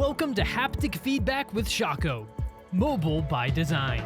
Welcome to Haptic Feedback with Shockoe, mobile by design.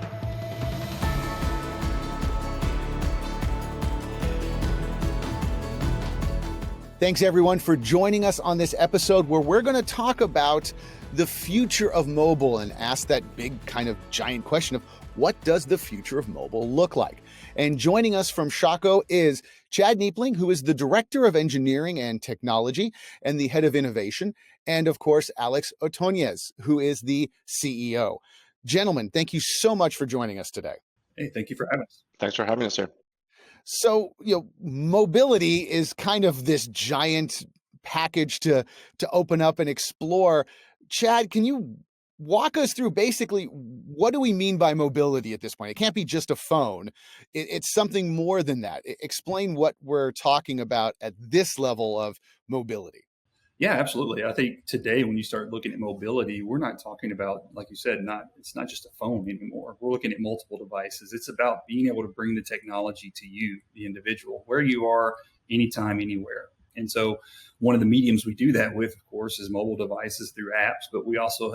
Thanks everyone for joining us on this episode where we're going to talk about the future of mobile and ask that big kind of giant question of what does the future of mobile look like? And joining us from Shockoe is Chad Neipling, who is the Director of Engineering and Technology and the Head of Innovation, and of course, Alex Otanez, who is the CEO. Gentlemen, thank you so much for joining us today. Hey, thank you for having us. Thanks for having us here. So, mobility is kind of this giant package to open up and explore. Chad, can you walk us through basically what do we mean by mobility at this point? It can't be just a phone. It's something more than that. Explain what we're talking about at this level of mobility. Yeah, absolutely. I think today when you start looking at mobility, we're not talking about, like you said, it's not just a phone anymore. We're looking at multiple devices. It's about being able to bring the technology to you, the individual, where you are, anytime, anywhere. And so one of the mediums we do that with, of course, is mobile devices through apps, but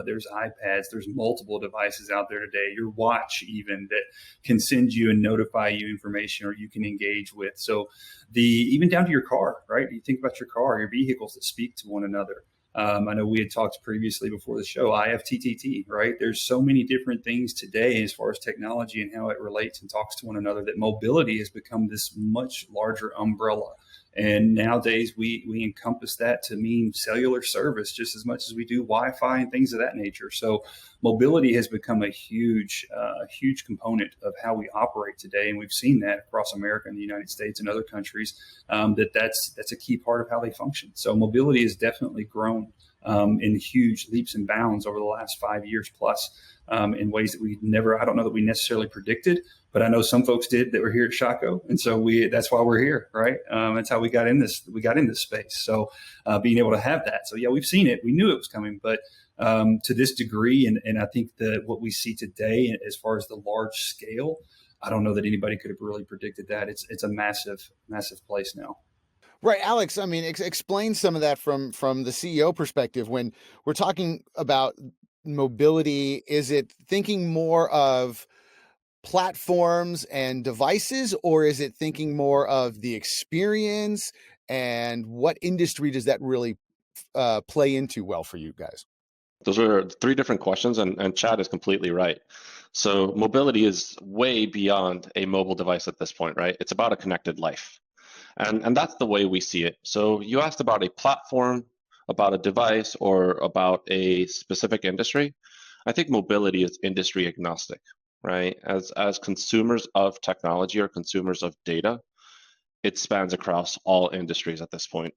there's iPads, there's multiple devices out there today, your watch even, that can send you and notify you information or you can engage with. So even down to your car, right? You think about your car, your vehicles that speak to one another. I know we had talked previously before the show, IFTTT, right? There's so many different things today as far as technology and how it relates and talks to one another that mobility has become this much larger umbrella. And nowadays we encompass that to mean cellular service just as much as we do Wi-Fi and things of that nature. So mobility has become a huge component of how we operate today. And we've seen that across America and the United States and other countries, that's a key part of how they function. So mobility has definitely grown in huge leaps and bounds over the last 5 years plus, in ways that I don't know that we necessarily predicted, but I know some folks did that were here at Shockoe. And so that's why we're here, right? That's how we got in this space. So being able to have that. So yeah, we've seen it. We knew it was coming, but to this degree, and I think that what we see today as far as the large scale, I don't know that anybody could have really predicted that. It's a massive, massive place now. Right, Alex, I mean, explain some of that from the CEO perspective. When we're talking about mobility, is it thinking more of platforms and devices, or is it thinking more of the experience, and what industry does that really play into well for you guys? Those are three different questions, and Chad is completely right. So mobility is way beyond a mobile device at this point, right? It's about a connected life. And that's the way we see it. So you asked about a platform, about a device, or about a specific industry. I think mobility is industry agnostic, right? As consumers of technology or consumers of data, it spans across all industries at this point.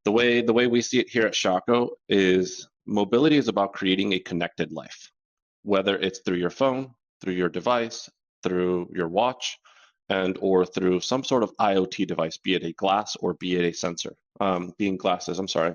The way we see it here at Shockoe is mobility is about creating a connected life, whether it's through your phone, through your device, through your watch, or through some sort of IoT device, be it a glass or be it a sensor, being glasses, I'm sorry.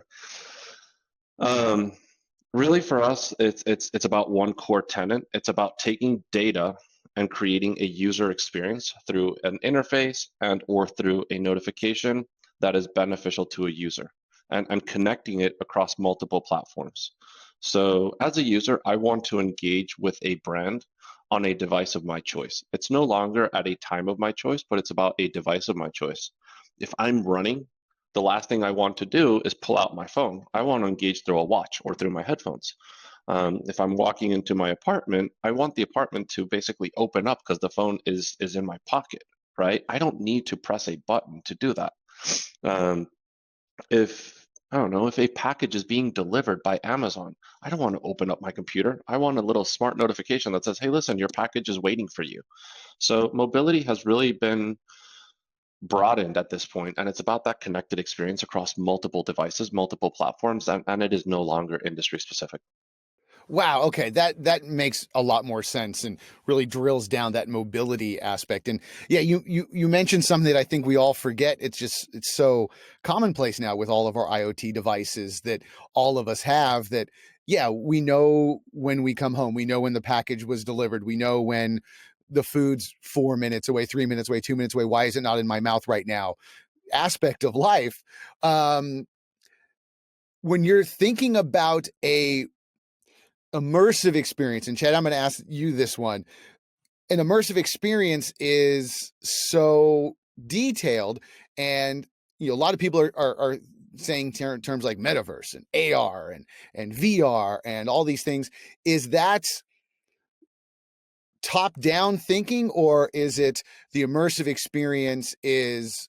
Really for us, it's about one core tenet. It's about taking data and creating a user experience through an interface or through a notification that is beneficial to a user and connecting it across multiple platforms. So as a user, I want to engage with a brand on a device of my choice. It's no longer at a time of my choice, but it's about a device of my choice. If I'm running, the last thing I want to do is pull out my phone. I want to engage through a watch or through my headphones. If I'm walking into my apartment, I want the apartment to basically open up because the phone is in my pocket, right? I don't need to press a button to do that. If a package is being delivered by Amazon, I don't want to open up my computer. I want a little smart notification that says, hey, listen, your package is waiting for you. So mobility has really been broadened at this point, and it's about that connected experience across multiple devices, multiple platforms, and it is no longer industry specific. Wow. Okay. That makes a lot more sense and really drills down that mobility aspect. And yeah, you mentioned something that I think we all forget. It's so commonplace now with all of our IoT devices that all of us have that. Yeah, we know when we come home, we know when the package was delivered. We know when the food's 4 minutes away, 3 minutes away, 2 minutes away. Why is it not in my mouth right now? Aspect of life. When you're thinking about a immersive experience, and Chad, I'm going to ask you this one. An immersive experience is so detailed, and a lot of people are saying terms like metaverse and AR and VR and all these things. Is that top-down thinking, or is it the immersive experience is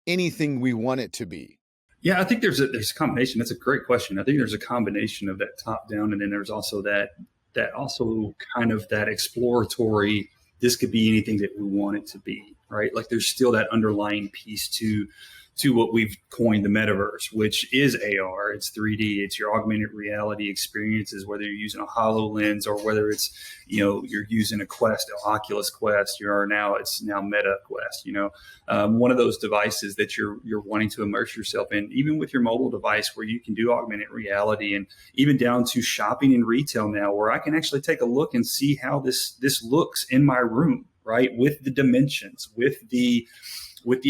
anything we want it to be? Yeah, I think there's a combination. That's a great question. I think there's a combination of that top down, and then there's also that also kind of that exploratory. This could be anything that we want it to be, right? Like there's still that underlying piece to what we've coined the metaverse, which is AR. It's 3D. It's your augmented reality experiences, whether you're using a HoloLens or whether it's, you're using a Quest, an Oculus Quest. It's now Meta Quest. One of those devices that you're wanting to immerse yourself in, even with your mobile device, where you can do augmented reality, and even down to shopping in retail now, where I can actually take a look and see how this looks in my room, right? With the dimensions, with the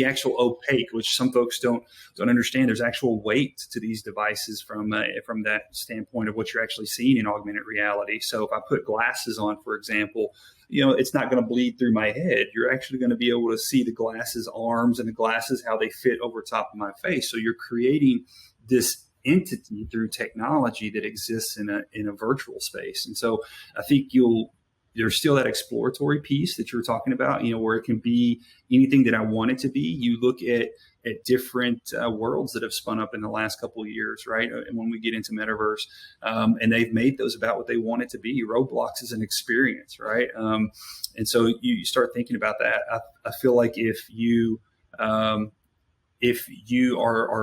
actual opaque, which some folks don't understand. There's actual weight to these devices from that standpoint of what you're actually seeing in augmented reality. So if I put glasses on, for example, it's not going to bleed through my head. You're actually going to be able to see the glasses arms and the glasses, how they fit over top of my face. So you're creating this entity through technology that exists in a virtual space. And so I think there's still that exploratory piece that you're talking about, where it can be anything that I want it to be. You look at different worlds that have spun up in the last couple of years, right? And when we get into metaverse, and they've made those about what they want it to be. Roblox is an experience, right? And so you start thinking about that. I feel like if you are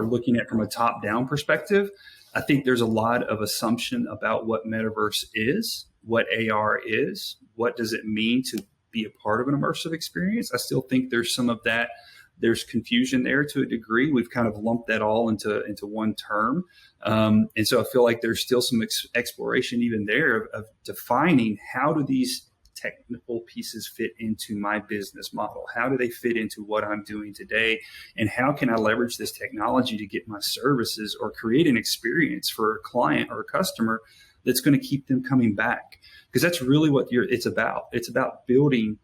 looking at from a top-down perspective, I think there's a lot of assumption about what metaverse is, what AR is, what does it mean to be a part of an immersive experience. I still think there's some of that. There's confusion there to a degree. We've kind of lumped that all into one term. And so I feel like there's still some exploration even there of defining how do these technical pieces fit into my business model? How do they fit into what I'm doing today? And how can I leverage this technology to get my services or create an experience for a client or a customer that's going to keep them coming back? Because that's really what it's about. It's about being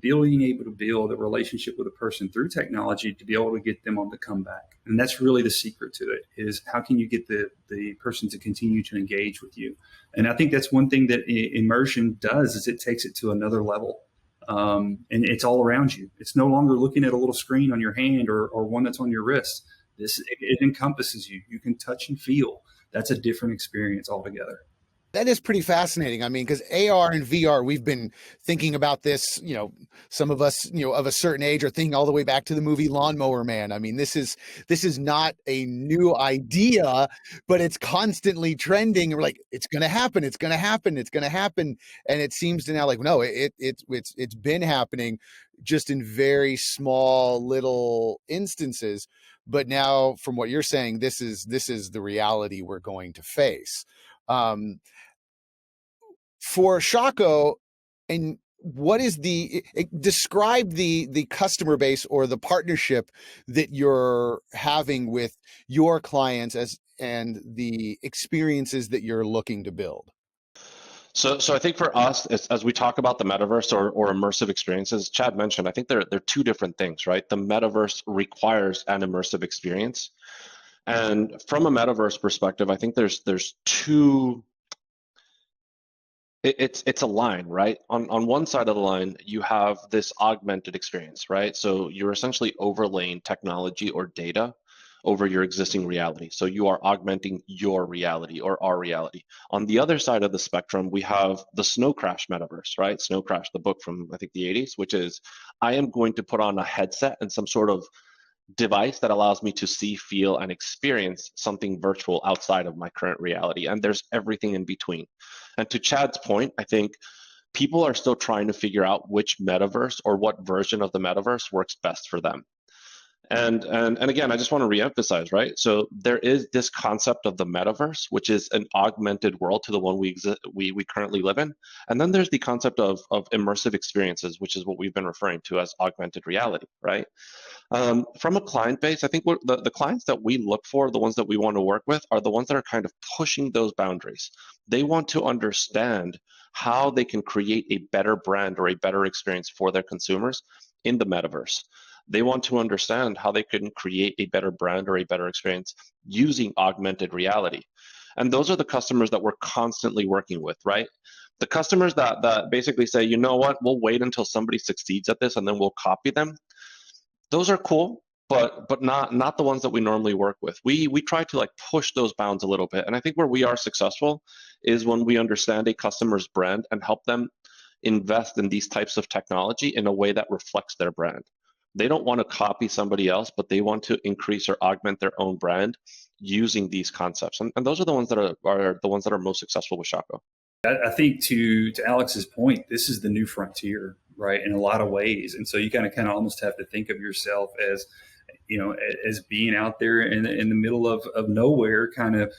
able to build a relationship with a person through technology to be able to get them on the comeback. And that's really the secret to it, is how can you get the person to continue to engage with you? And I think that's one thing that immersion does, is it takes it to another level. And it's all around you. It's no longer looking at a little screen on your hand or one that's on your wrist. It encompasses you. You can touch and feel. That's a different experience altogether. That is pretty fascinating. I mean, because AR and VR, we've been thinking about this, some of us, of a certain age are thinking all the way back to the movie Lawnmower Man. I mean, this is not a new idea, but it's constantly trending. And we're like, it's going to happen. It's going to happen. It's going to happen. And it seems to now like, no, it's been happening just in very small little instances. But now from what you're saying, this is the reality we're going to face. For Shockoe, and what is describe the customer base or the partnership that you're having with your clients and the experiences that you're looking to build? So I think for us, as we talk about the metaverse or immersive experiences, Chad mentioned, I think they're two different things, right? The metaverse requires an immersive experience. And from a metaverse perspective, I think there's two. It's a line, right? On one side of the line, you have this augmented experience, right? So you're essentially overlaying technology or data over your existing reality. So you are augmenting your reality or our reality. On the other side of the spectrum, we have the Snow Crash metaverse, right? Snow Crash, the book from, I think, the 80s, which is, I am going to put on a headset and some sort of device that allows me to see, feel, and experience something virtual outside of my current reality. And there's everything in between. And to Chad's point, I think people are still trying to figure out which metaverse or what version of the metaverse works best for them. And again, I just want to reemphasize, right? So there is this concept of the metaverse, which is an augmented world to the one we currently live in. And then there's the concept of immersive experiences, which is what we've been referring to as augmented reality, right? From a client base, I think the clients that we look for, the ones that we want to work with, are the ones that are kind of pushing those boundaries. They want to understand how they can create a better brand or a better experience for their consumers in the metaverse. They want to understand how they can create a better brand or a better experience using augmented reality. And those are the customers that we're constantly working with, right? The customers that basically say, you know what, we'll wait until somebody succeeds at this and then we'll copy them. Those are cool, but not the ones that we normally work with. We try to like push those bounds a little bit. And I think where we are successful is when we understand a customer's brand and help them invest in these types of technology in a way that reflects their brand. They don't want to copy somebody else, but they want to increase or augment their own brand using these concepts. And those are the ones that are the ones that are most successful with Shockoe. I think to Alex's point, this is the new frontier, right? In a lot of ways. And so you kind of almost have to think of yourself as, as being out there in the middle of nowhere, kind of,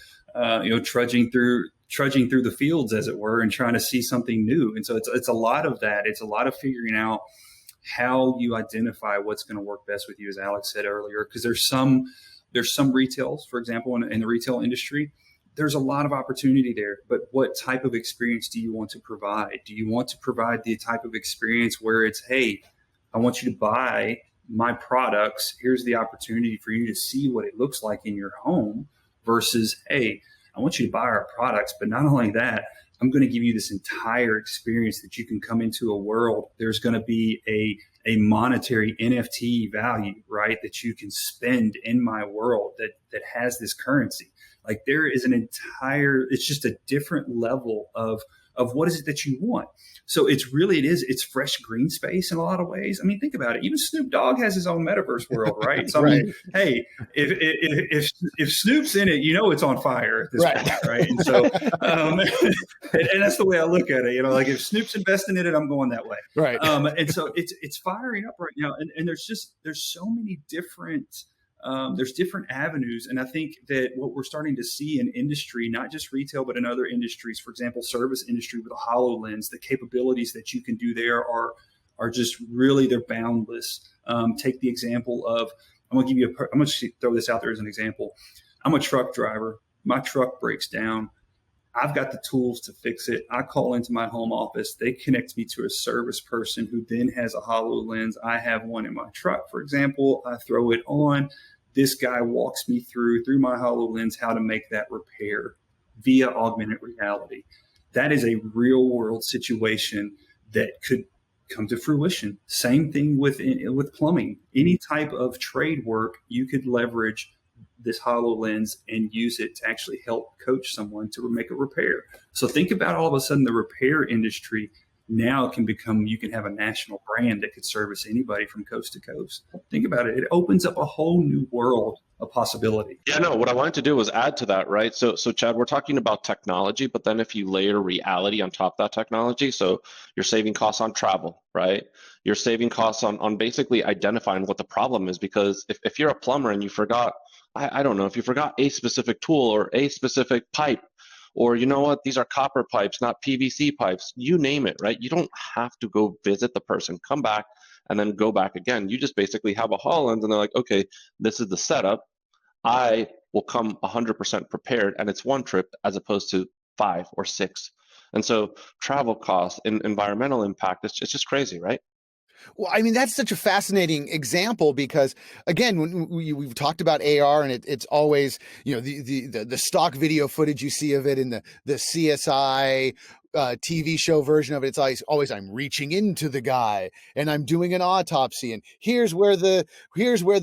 trudging through the fields, as it were, and trying to see something new. And so it's a lot of that. It's a lot of figuring out how you identify what's going to work best with you, as Alex said earlier, because there's some retails, for example, in the retail industry, there's a lot of opportunity there, but what type of experience do you want to provide? Do you want to provide the type of experience where it's, hey, I want you to buy my products. Here's the opportunity for you to see what it looks like in your home, versus, hey, I want you to buy our products, but not only that, I'm going to give you this entire experience that you can come into a world. There's going to be a monetary NFT value, right, that you can spend in my world that has this currency. Like there is it's just a different level of what is it that you want. So it's fresh green space in a lot of ways. I mean, think about it. Even Snoop Dogg has his own metaverse world, right? So I mean, hey, if Snoop's in it, it's on fire at this point, right? And so, and that's the way I look at it. Like if Snoop's investing in it, I'm going that way, right? And so it's firing up right now, and there's so many different. There's different avenues. And I think that what we're starting to see in industry, not just retail, but in other industries, for example, service industry with a HoloLens, the capabilities that you can do there are just really, they're boundless. Take the example of, I'm going to throw this out there as an example. I'm a truck driver. My truck breaks down. I've got the tools to fix it. I call into my home office. They connect me to a service person who then has a HoloLens. I have one in my truck, for example. I throw it on. This guy walks me through my HoloLens how to make that repair via augmented reality. That is a real world situation that could come to fruition. Same thing with plumbing. Any type of trade work, you could leverage this HoloLens and use it to actually help coach someone to make a repair. So think about all of a sudden the repair industry now you can have a national brand that could service anybody from coast to coast. Think about it. It opens up a whole new world of possibility. Yeah, no, what I wanted to do was add to that, right? So Chad, we're talking about technology, but then if you layer reality on top of that technology, so you're saving costs on travel, right? You're saving costs on basically identifying what the problem is, because if you're a plumber and you forgot, I don't know, if you forgot a specific tool or a specific pipe, or you know what, these are copper pipes, not PVC pipes, you name it, right? You don't have to go visit the person, come back, and then go back again. You just basically have a HoloLens and they're like, okay, this is the setup. I will come 100% prepared, and it's one trip as opposed to 5 or 6. And so travel costs and environmental impact, it's just crazy, right? Well, I mean, that's such a fascinating example because, again, when we've talked about AR, and it's always, the stock video footage you see of it in the CSI TV show version of it. It's always I'm reaching into the guy and I'm doing an autopsy, and here's where the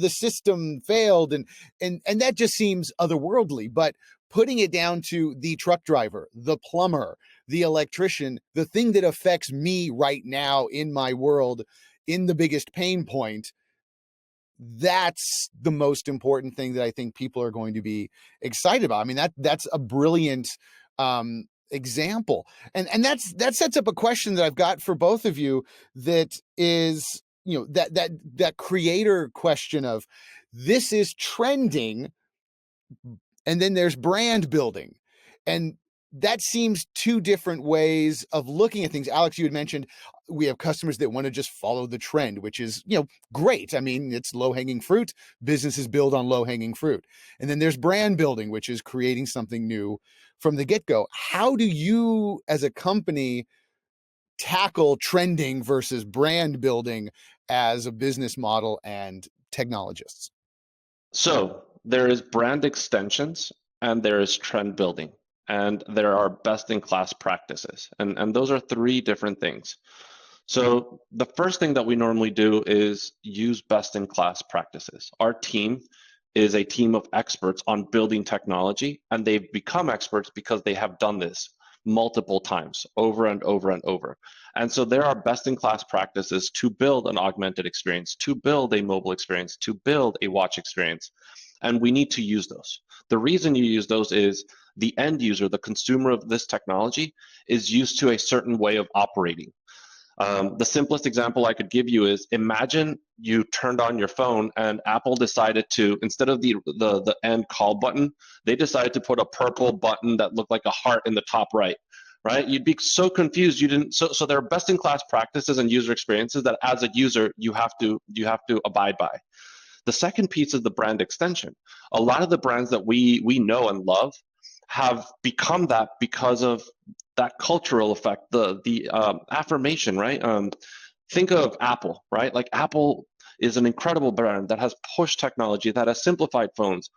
system failed, and that just seems otherworldly. But putting it down to the truck driver, the plumber, the electrician, the thing that affects me right now in my world, in the biggest pain point, that's the most important thing that I think people are going to be excited about. I mean, that's a brilliant example. And that sets up a question that I've got for both of you that is, that creator question of this is trending, and then there's brand building, and that seems two different ways of looking at things. Alex, you had mentioned we have customers that want to just follow the trend, which is, great. I mean, it's low-hanging fruit. Businesses build on low-hanging fruit. And then there's brand building, which is creating something new from the get-go. How do you, as a company, tackle trending versus brand building as a business model and technologists? So there is brand extensions and there is trend building, and there are best in class practices. And those are three different things. So the first thing that we normally do is use best in class practices. Our team is a team of experts on building technology, and they've become experts because they have done this multiple times over and over and over. And so there are best in class practices to build an augmented experience, to build a mobile experience, to build a watch experience. And we need to use those. The reason you use those is the end user, the consumer of this technology, is used to a certain way of operating. The simplest example I could give you is, imagine you turned on your phone and Apple decided to, instead of the end call button, they decided to put a purple button that looked like a heart in the top right. Right? You'd be so confused. You didn't. So there are best in class practices and user experiences that, as a user, you have to abide by. The second piece is the brand extension. A lot of the brands that we know and love have become that because of that cultural effect, the affirmation, right? Think of Apple, right? Like, Apple is an incredible brand that has pushed technology, that has simplified phones.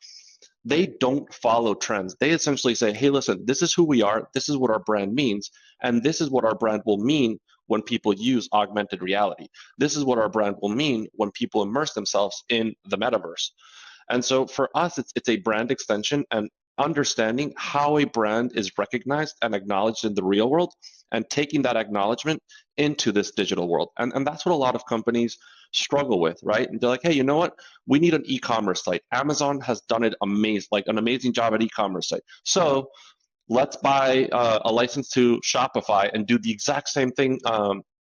They don't follow trends. They essentially say, hey, listen, this is who we are. This is what our brand means. And this is what our brand will mean when people use augmented reality. This is what our brand will mean when people immerse themselves in the metaverse. And so for us, it's a brand extension and understanding how a brand is recognized and acknowledged in the real world, and taking that acknowledgement into this digital world. And that's what a lot of companies struggle with, right? And they're like, hey, you know what? We need an e-commerce site. Amazon has done it an amazing job at e-commerce site. So let's buy a license to Shopify and do the exact same thing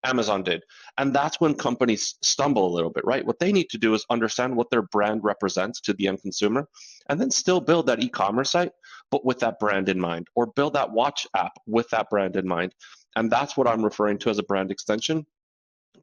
Amazon did. And that's when companies stumble a little bit, right? What they need to do is understand what their brand represents to the end consumer, and then still build that e-commerce site, but with that brand in mind, or build that watch app with that brand in mind. And that's what I'm referring to as a brand extension.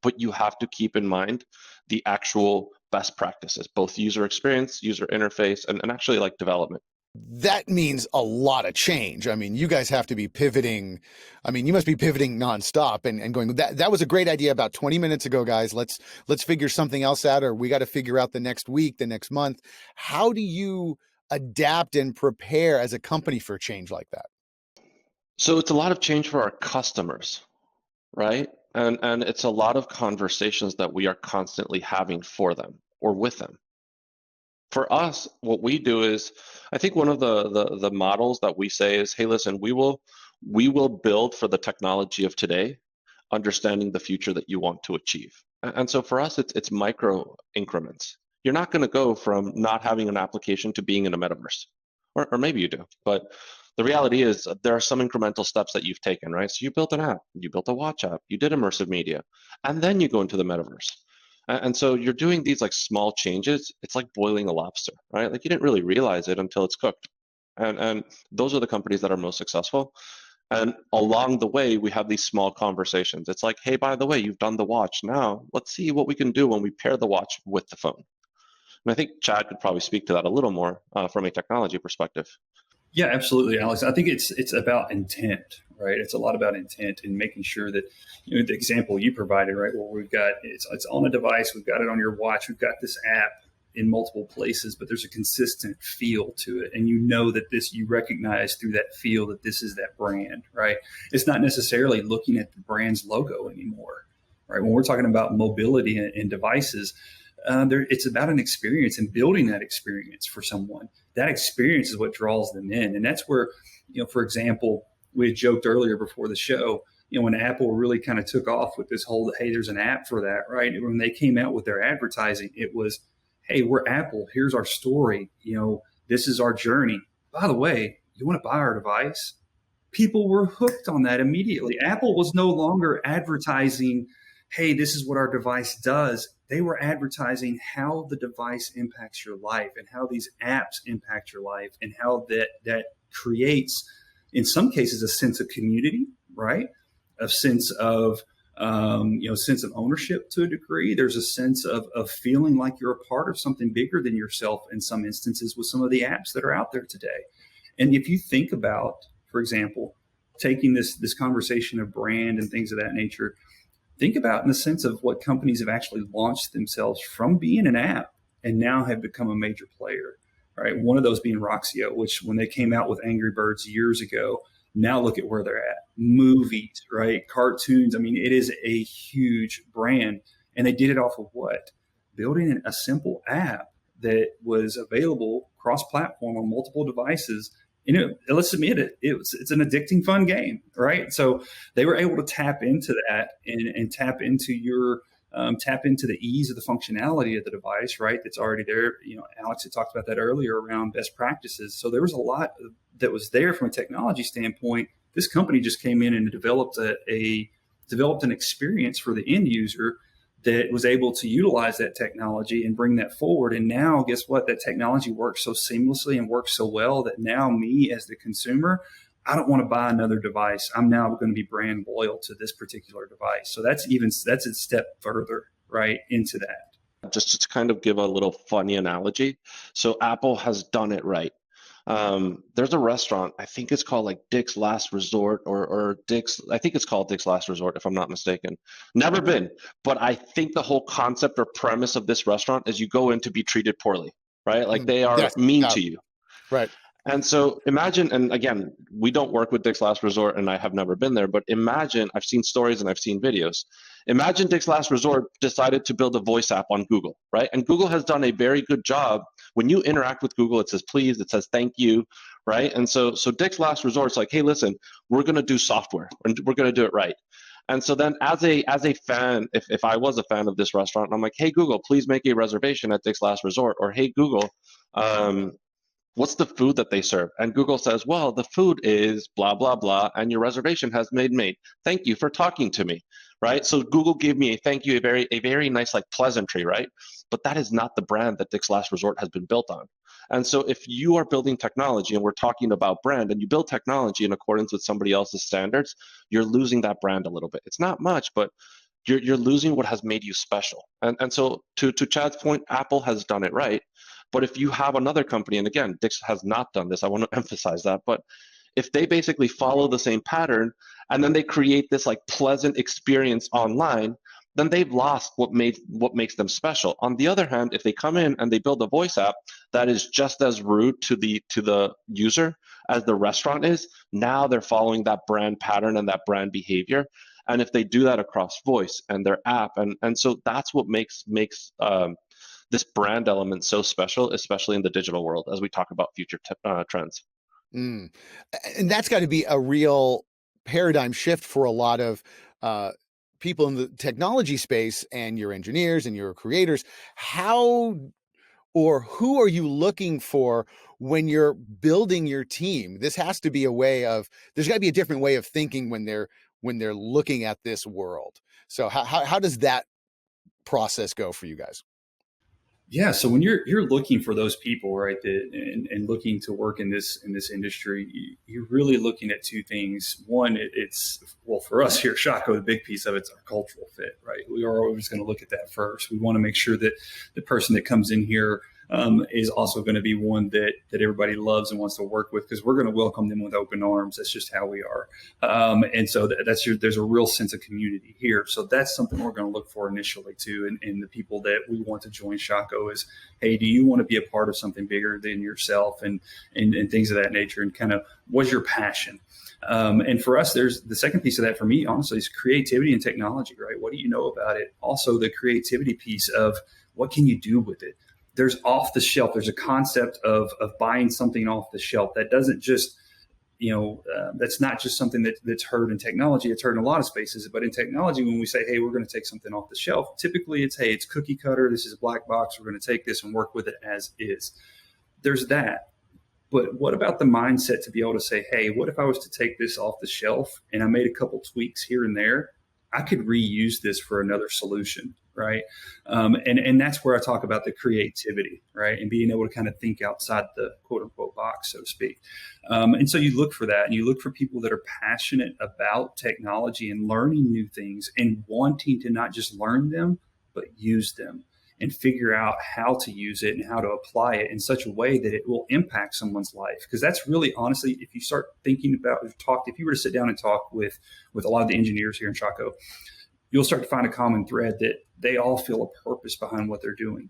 But you have to keep in mind the actual best practices, both user experience, user interface, and actually like development. That means a lot of change. I mean, you guys have to be pivoting. I mean, you must be pivoting nonstop and going, that was a great idea about 20 minutes ago, guys. Let's figure something else out, or we got to figure out the next week, the next month. How do you adapt and prepare as a company for change like that? So it's a lot of change for our customers, right? And it's a lot of conversations that we are constantly having for them or with them. For us, what we do is, I think one of the models that we say is, hey, listen, we will build for the technology of today, understanding the future that you want to achieve. And so for us, it's micro increments. You're not going to go from not having an application to being in a metaverse, or maybe you do, but the reality is there are some incremental steps that you've taken, right? So you built an app, you built a watch app, you did immersive media, and then you go into the metaverse. And so you're doing these like small changes. It's like boiling a lobster, right? Like, you didn't really realize it until it's cooked. And those are the companies that are most successful. And along the way, we have these small conversations. It's like, hey, by the way, you've done the watch. Now let's see what we can do when we pair the watch with the phone. And I think Chad could probably speak to that a little more from a technology perspective. Yeah, absolutely, Alex. I think it's about intent, right? It's a lot about intent and making sure that, the example you provided, right, where we've got it's on a device, we've got it on your watch, we've got this app in multiple places, but there's a consistent feel to it, and that you recognize through that feel that this is that brand, right? It's not necessarily looking at the brand's logo anymore, right? When we're talking about mobility and devices, it's about an experience and building that experience for someone. That experience is what draws them in. And that's where, for example, we had joked earlier before the show, when Apple really kind of took off with this whole, hey, there's an app for that, right? And when they came out with their advertising, it was, hey, we're Apple. Here's our story. This is our journey. By the way, you want to buy our device? People were hooked on that immediately. Apple was no longer advertising hey, this is what our device does. They were advertising how the device impacts your life and how these apps impact your life and how that creates, in some cases, a sense of community, right? A sense of sense of ownership to a degree. There's a sense of feeling like you're a part of something bigger than yourself in some instances with some of the apps that are out there today. And if you think about, for example, taking this conversation of brand and things of that nature, think about in the sense of what companies have actually launched themselves from being an app and now have become a major player, right? One of those being Roxio, which when they came out with Angry Birds years ago, now look at where they're at. Movies, right? Cartoons. I mean, it is a huge brand. And they did it off of what? Building a simple app that was available cross-platform on multiple devices. Let's admit it, it's an addicting, fun game, right? So they were able to tap into that and tap into the ease of the functionality of the device, right? That's already there. Alex had talked about that earlier around best practices. So there was a lot that was there from a technology standpoint. This company just came in and developed an experience for the end user that was able to utilize that technology and bring that forward. And now, guess what? That technology works so seamlessly and works so well that now me as the consumer, I don't want to buy another device. I'm now going to be brand loyal to this particular device. So that's a step further, right, into that. Just to kind of give a little funny analogy. So Apple has done it right. There's a restaurant, I think it's called like Dick's Last Resort or Dick's, I think it's called Dick's Last Resort, if I'm not mistaken. Never been, but I think the whole concept or premise of this restaurant is you go in to be treated poorly, right? Like they are mean to you. Right. And so imagine, and again, we don't work with Dick's Last Resort and I have never been there, but imagine, I've seen stories and I've seen videos. Imagine Dick's Last Resort decided to build a voice app on Google, right? And Google has done a very good job. When you interact with Google, it says please, it says thank you, right? And so Dick's Last Resort's like, hey, listen, we're going to do software and we're going to do it right. And so then as a fan, if I was a fan of this restaurant, I'm like, hey, Google, please make a reservation at Dick's Last Resort. Or hey, Google, what's the food that they serve? And Google says, well, the food is blah, blah, blah, and your reservation has been made. Thank you for talking to me, right? So Google gave me a thank you, a very nice like pleasantry, right? But that is not the brand that Dick's Last Resort has been built on. And so if you are building technology and we're talking about brand and you build technology in accordance with somebody else's standards, you're losing that brand a little bit. It's not much, but you're losing what has made you special. And so to Chad's point, Apple has done it right. But if you have another company, and again, Dick's has not done this, I want to emphasize that, but if they basically follow the same pattern and then they create this like pleasant experience online, then they've lost what makes them special. On the other hand, if they come in and they build a voice app that is just as rude to the user as the restaurant is, now they're following that brand pattern and that brand behavior. And if they do that across voice and their app, and so that's what makes this brand element so special, especially in the digital world, as we talk about future trends. And that's got to be a real paradigm shift for a lot of people in the technology space and your engineers and your creators. How or who are you looking for when you're building your team? This has to be there's got to be a different way of thinking when they're looking at this world. So how does that process go for you guys? Yeah, so when you're looking for those people, right, and looking to work in this industry, you're really looking at two things. One, it's for us here at Shockoe, the big piece of it's our cultural fit, right? We are always going to look at that first. We want to make sure that the person that comes in here is also going to be one that everybody loves and wants to work with, because we're going to welcome them with open arms. That's just how we are. And so there's a real sense of community here. So that's something we're going to look for initially too. And the people that we want to join Shockoe is, hey, do you want to be a part of something bigger than yourself and things of that nature? And kind of what's your passion? And for us, there's the second piece of that for me, honestly, is creativity and technology, right? What do you know about it? Also the creativity piece of what can you do with it? There's off the shelf. There's a concept of buying something off the shelf that doesn't just, that's not just something that's heard in technology. It's heard in a lot of spaces, but in technology, when we say, hey, we're going to take something off the shelf, typically it's, hey, it's cookie cutter. This is a black box. We're going to take this and work with it as is. There's that. But what about the mindset to be able to say, hey, what if I was to take this off the shelf and I made a couple tweaks here and there? I could reuse this for another solution, right? And that's where I talk about the creativity, right? And being able to kind of think outside the quote unquote box, so to speak. And so you look for that, and you look for people that are passionate about technology and learning new things and wanting to not just learn them, but use them and figure out how to use it and how to apply it in such a way that it will impact someone's life. Because that's really, honestly, if you start thinking about, if you were to sit down and talk with a lot of the engineers here in Shockoe, you'll start to find a common thread that they all feel a purpose behind what they're doing.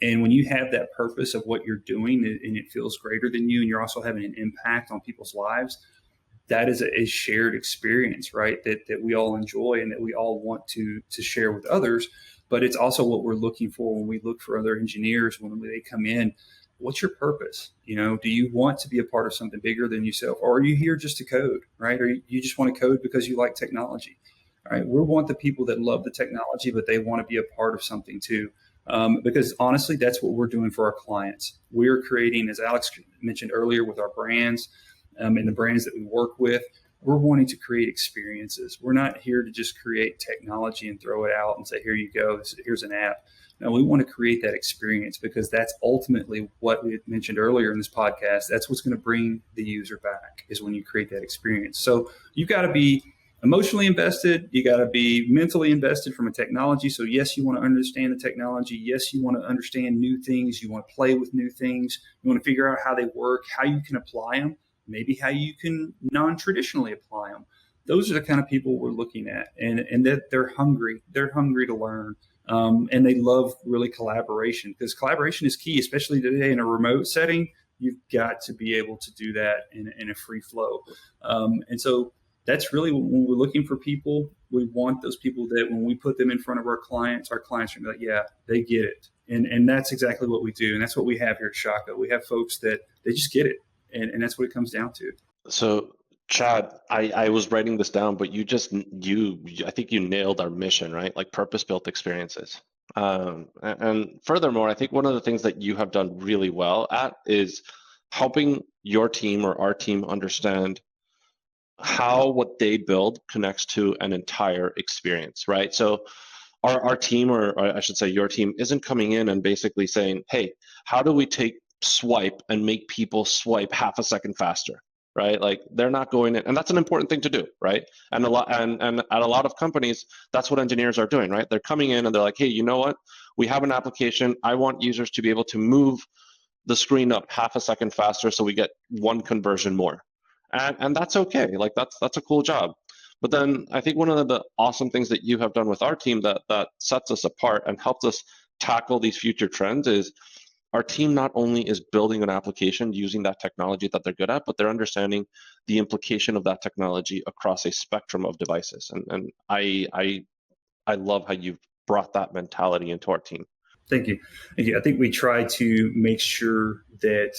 And when you have that purpose of what you're doing and it feels greater than you, and you're also having an impact on people's lives, that is a shared experience, right? That we all enjoy and that we all want to share with others. But it's also what we're looking for when we look for other engineers, when they come in. What's your purpose? Do you want to be a part of something bigger than yourself? Or are you here just to code, right? Or you just want to code because you like technology, right? We want the people that love the technology, but they want to be a part of something too. Because honestly, that's what we're doing for our clients. We're creating, as Alex mentioned earlier, with our brands and the brands that we work with, we're wanting to create experiences. We're not here to just create technology and throw it out and say, here you go, here's an app. No, we want to create that experience, because that's ultimately what we had mentioned earlier in this podcast. That's what's going to bring the user back, is when you create that experience. So you've got to be emotionally invested. You got to be mentally invested from a technology. So yes, you want to understand the technology. Yes, you want to understand new things. You want to play with new things. You want to figure out how they work, how you can apply them, maybe how you can non-traditionally apply them. Those are the kind of people we're looking at, and that they're hungry. They're hungry to learn, and they love really collaboration, because collaboration is key, especially today in a remote setting. You've got to be able to do that in a free flow. And so that's really when we're looking for people. We want those people that when we put them in front of our clients are going to be like, yeah, they get it. And that's exactly what we do. And that's what we have here at Shockoe. We have folks that they just get it. And that's what it comes down to. So, Chad, I was writing this down, but I think you nailed our mission, right? Like purpose-built experiences. And furthermore, I think one of the things that you have done really well at is helping your team or our team understand how what they build connects to an entire experience, right? So our team, or I should say your team, isn't coming in and basically saying, hey, how do we take swipe and make people swipe half a second faster, right? Like they're not going in, and that's an important thing to do, right? And at a lot of companies, that's what engineers are doing, right? They're coming in and they're like, hey, you know what? We have an application. I want users to be able to move the screen up half a second faster so we get one conversion more. And that's okay. Like that's a cool job. But then I think one of the awesome things that you have done with our team that sets us apart and helps us tackle these future trends is our team not only is building an application using that technology that they're good at, but they're understanding the implication of that technology across a spectrum of devices. And I love how you've brought that mentality into our team. Thank you. I think we try to make sure that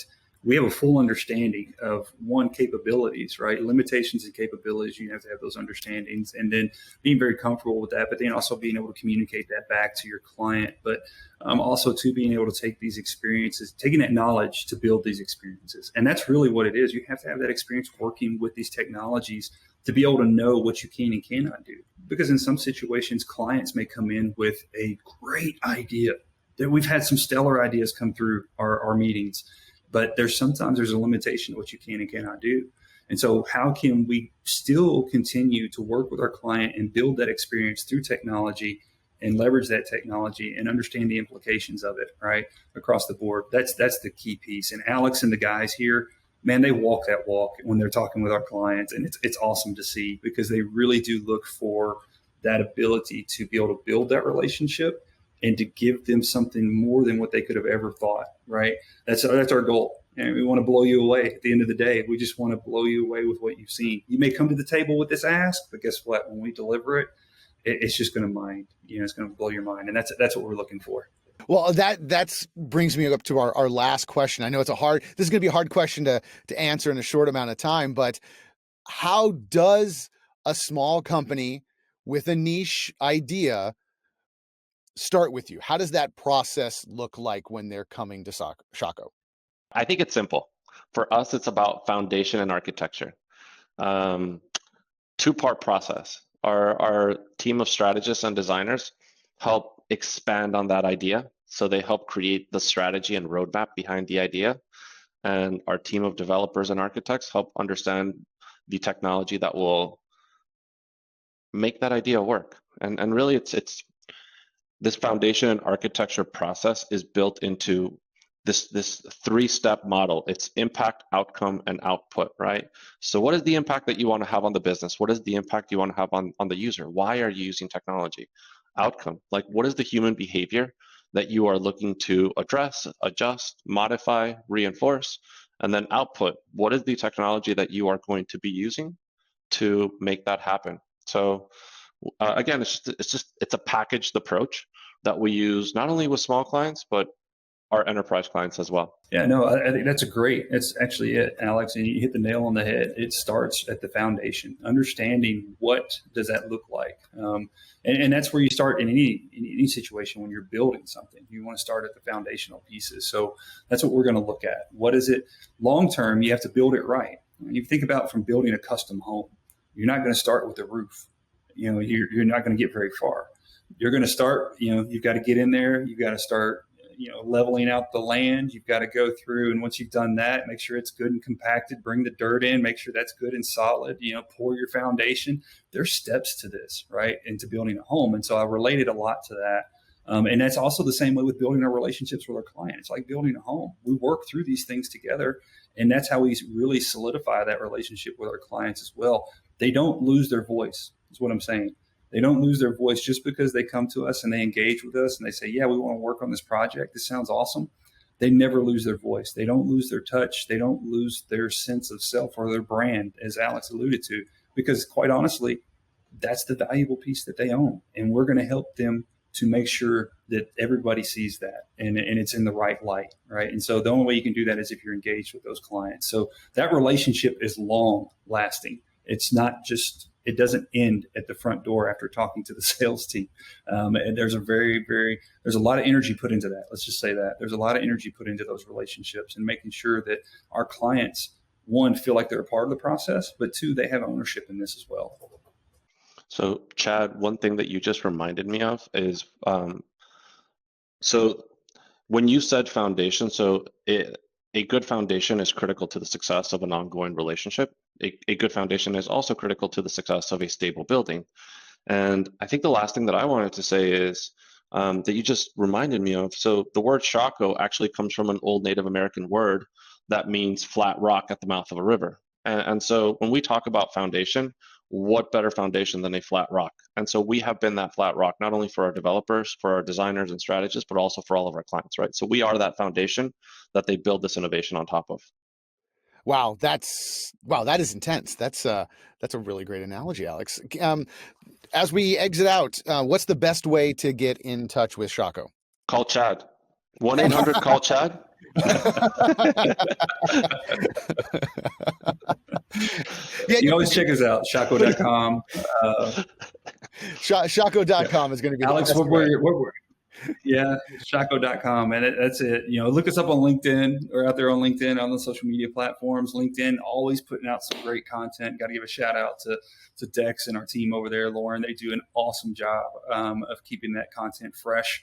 we have a full understanding of capabilities, right? Limitations and capabilities. You have to have those understandings, and then being very comfortable with that, but then also being able to communicate that back to your client, but also to being able to take these experiences, taking that knowledge to build these experiences. And that's really what it is. You have to have that experience working with these technologies to be able to know what you can and cannot do. Because in some situations, clients may come in with a great idea. That we've had some stellar ideas come through our meetings, but sometimes there's a limitation to what you can and cannot do. And so how can we still continue to work with our client and build that experience through technology and leverage that technology and understand the implications of it, right, across the board? That's the key piece. And Alex and the guys here, man, they walk that walk when they're talking with our clients. And it's awesome to see, because they really do look for that ability to be able to build that relationship and to give them something more than what they could have ever thought, right? That's our goal. And we want to blow you away at the end of the day. We just want to blow you away with what you've seen. You may come to the table with this ask, but guess what? When we deliver it, it's just going to mind. It's going to blow your mind. And that's what we're looking for. Well, that brings me up to our last question. I know this is going to be a hard question to answer in a short amount of time, but how does a small company with a niche idea start with you? How does that process look like when they're coming to Shockoe? I think it's simple. For us, it's about foundation and architecture. Two-part process. Our team of strategists and designers help expand on that idea. So they help create the strategy and roadmap behind the idea. And our team of developers and architects help understand the technology that will make that idea work. And really it's this foundation and architecture process is built into this three-step model. It's impact, outcome, and output, right? So what is the impact that you want to have on the business? What is the impact you want to have on the user? Why are you using technology? Outcome, like what is the human behavior that you are looking to address, adjust, modify, reinforce? And then output, what is the technology that you are going to be using to make that happen? So again, it's a packaged approach that we use not only with small clients, but our enterprise clients as well. Yeah, no, I think that's actually it, Alex. And you hit the nail on the head. It starts at the foundation, understanding what does that look like. And that's where you start in any situation when you're building something. You want to start at the foundational pieces. So that's what we're going to look at. What is it long term? You have to build it right. You think about from building a custom home. You're not going to start with a roof. You're not going to get very far. You're going to start. You've got to get in there. You've got to start. Leveling out the land. You've got to go through, and once you've done that, make sure it's good and compacted. Bring the dirt in. Make sure that's good and solid. Pour your foundation. There's steps to this, right, into building a home. And so I related a lot to that. And that's also the same way with building our relationships with our clients. It's like building a home. We work through these things together, and that's how we really solidify that relationship with our clients as well. They don't lose their voice, is what I'm saying. They don't lose their voice just because they come to us and they engage with us and they say, yeah, we want to work on this project. This sounds awesome. They never lose their voice. They don't lose their touch. They don't lose their sense of self or their brand, as Alex alluded to, because quite honestly, that's the valuable piece that they own. And we're going to help them to make sure that everybody sees that and it's in the right light, right? And so the only way you can do that is if you're engaged with those clients. So that relationship is long lasting. It's not just, it doesn't end at the front door after talking to the sales team. And there's a lot of energy put into that. Let's just say that there's a lot of energy put into those relationships and making sure that our clients, one, feel like they're a part of the process, but two, they have ownership in this as well. So Chad, one thing that you just reminded me of is, so when you said foundation, a good foundation is critical to the success of an ongoing relationship. A good foundation is also critical to the success of a stable building. And I think the last thing that I wanted to say is that you just reminded me of. So the word Shockoe actually comes from an old Native American word that means flat rock at the mouth of a river. And so when we talk about foundation, what better foundation than a flat rock? And so we have been that flat rock, not only for our developers, for our designers and strategists, but also for all of our clients, right? So we are that foundation that they build this innovation on top of. Wow, that is intense. That's a really great analogy, Alex. As we exit out, what's the best way to get in touch with Shockoe? Call Chad. 1-800 call Chad. You can always check us out, Shockoe.com. Shockoe.com is going to be Alex, yeah, Shockoe.com. And that's it. Look us up on LinkedIn. We're out there on LinkedIn, on the social media platforms. LinkedIn, always putting out some great content. Got to give a shout out to Dex and our team over there, Lauren. They do an awesome job of keeping that content fresh.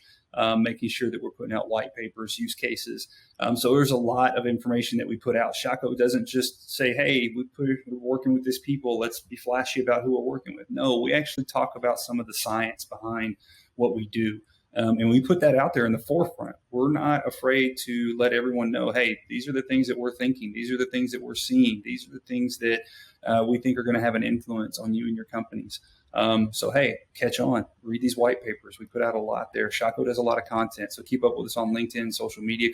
Making sure that we're putting out white papers, use cases. So there's a lot of information that we put out. Shockoe doesn't just say, hey, we're working with this people. Let's be flashy about who we're working with. No, we actually talk about some of the science behind what we do. And we put that out there in the forefront. We're not afraid to let everyone know, hey, these are the things that we're thinking. These are the things that we're seeing. These are the things that we think are going to have an influence on you and your companies. So, hey, catch on, read these white papers. We put out a lot there. Shockoe does a lot of content. So keep up with us on LinkedIn, social media,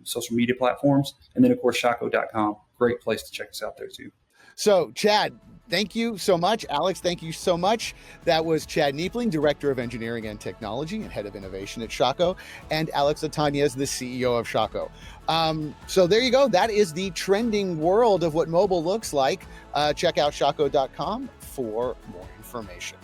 social media platforms. And then, of course, Shockoe.com. Great place to check us out there, too. So, Chad, thank you so much. Alex, thank you so much. That was Chad Neipling, Director of Engineering and Technology and Head of Innovation at Shockoe, and Alex Otanez, the CEO of Shockoe. So there you go. That is the trending world of what mobile looks like. Check out Shockoe.com for more information.